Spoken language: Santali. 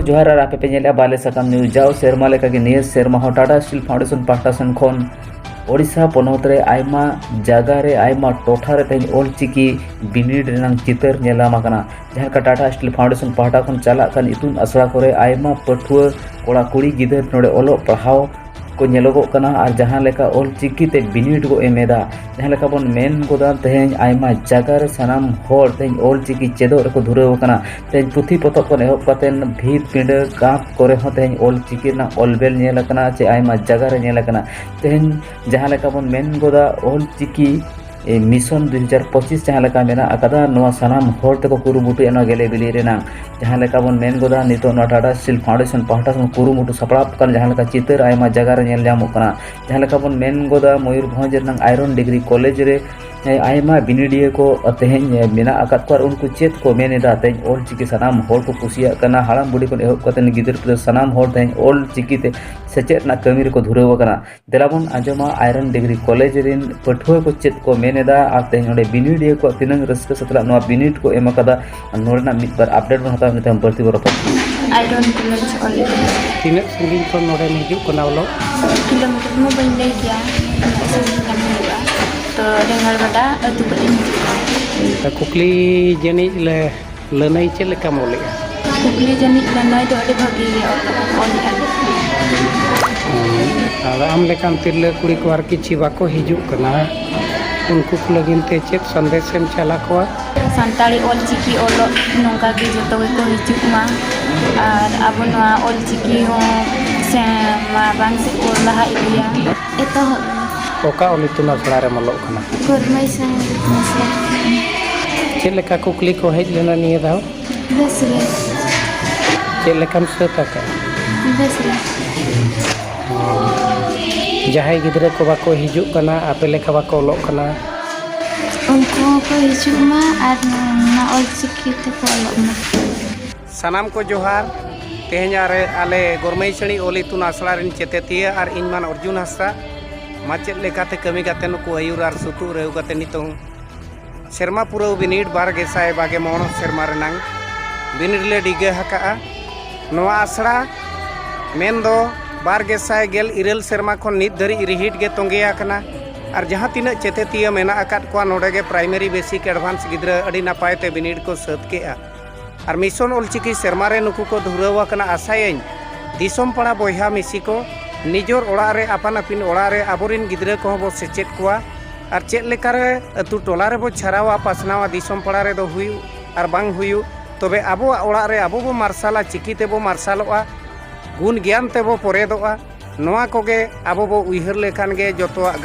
जोहार और आपे पेनेला बाले सकम न्यूज जाओ सेरमा लेका के नियर सेरमा हो टाटा स्टील फाउंडेशन पाहटा सन खन ओडिशा पनत रे आयमा जागा रे आयमा टोठा रे तेन ओल चिकी बिनिड रेनांग चितर नेलामा कना जहां का टाटा स्टील फाउंडेशन पाहटा खन चला कन इतुन असड़ा करे आयमा पठुआ कोड़ा कुड़ी गिदर नोडे ओलो पढ़ाओ को नेलोगो कना और जहां लेका ओल चिकी ते बिनिड को एमेदा जहां लेका बन मेन गोदा तेन आयमा जागा रे सनाम होर तेन ओल चिकी चेदो रे को धुरेव कना तेन पुथी पतक को एहब कतेन भीत पिंड काप करे हो तेन ओल चिकी ना ओलबेल नेल कना चे आयमा जागा रे नेल कना तेन जहां लेका बन मेन गोदा ओल चिकी मिशन 2025 जहां लेका मेना अकादा नोआ सनाम होर ते को कुरुमुटु एनो गेले बिली रेना जहां लेका बन मेन गोदा नितो नो टाटा स्टील फाउंडेशन पाहटा सन कुरुमुटु सपड़ाप कन जहां लेका चितर आयमा जागा रे नेल जामो कना जहां लेका बन मेन गोदा मयूरभंज नंग आयरन डिग्री कॉलेज रे आयमा बिनिडिया को तेहेन मेना अकाद को उनको चेत को मेनेदा तेन ओल चिकी सनाम होर को कुसिया कना हाड़ाम बुड़ी को एहब कतेन गिदर पिदर सनाम होर तेन ओल चिकी ते सेचेत ना कमी रे को धुरेव कना देलाबन आजमा आयरन डिग्री कॉलेज रिन पठुआ को चेत को मेनेदा आ तेन ओडे बिनिडिया को तिनंग रस्क सतला नो बिनिड को एम कदा नोरना मित बार अपडेट बन हता नितम बर्ती बरप आयरन कॉलेज कॉलेज तीन संगीन को नोडे हिजु कना बोलो किलोमीटर में बन ले गया तो डेंगल बड़ा अतु बड़ी कुकली जनी ले लनई चे लेका मोले कुकली जनी लनई तो अड़ी भागी और आम लेकान तिरले कुड़ी को आर किछि बाको हिजु कना उनको लगिन ते चेत संदेश एम चला को सानताड़ी ओल चिकी ओलो नोंका के जतो को हिजु मा और अब नवा ओल चिकी हो से मा बांग से को लहा इया एतो ओका ओली तुना छड़ा रे मलो कना गरमई से चे लेका कुकली को हेज लेना निये दाओ बस रे चे लेकाम सता का बस रे जहाय गिदरे को बाको हिजु कना आपे लेका बाको लो कना उनको को हिजु मा और ना ओल चिकी ते को लो मा सनाम को जोहार तेह냐 रे आले गोरमई सणी ओली तुना असला रिन चेतेतिया और इनमान अर्जुन हस्ता माचेद लेकाते कमी गाते नुकु आयुर और सुतु रेउ गाते नितों सेरमा पुरौ बिनिड बार गेसाय बागे मोण सेरमा रेनांग बिनिड ले डिगे हका नोआ आसड़ा मेन दो बार गेसाय गेल इरेल सेरमा खन नित धरी रिहिट गे तोंगेया कना और जहां तिना चेतेतिया मेना अकाद को नोडे गे प्राइमरी बेसिक एडवांस गिद्रा अडी नापाय ते बिनिड को सत केआ और मिशन ओलचिकी सेरमा रे नुकु को धुरवा कना आसायन दिसम पड़ा बोया मिसी को निजोर ओड़ा रे आपान आपिन ओड़ा रे आबोरिन गिद्रा को बो सेचेत कोआ और चेत लेकारे अतु टोला रे बो छरावा पासनावा दिसम पड़ा रे दो हुयु और बांग हुयु तबे आबो ओड़ा रे आबो बो मार्शाला चिकी ते बो मार्शालोआ गुण ज्ञान ते बो परेदोआ नोआ कोगे आबो बो उइहर लेखान गे जतोआ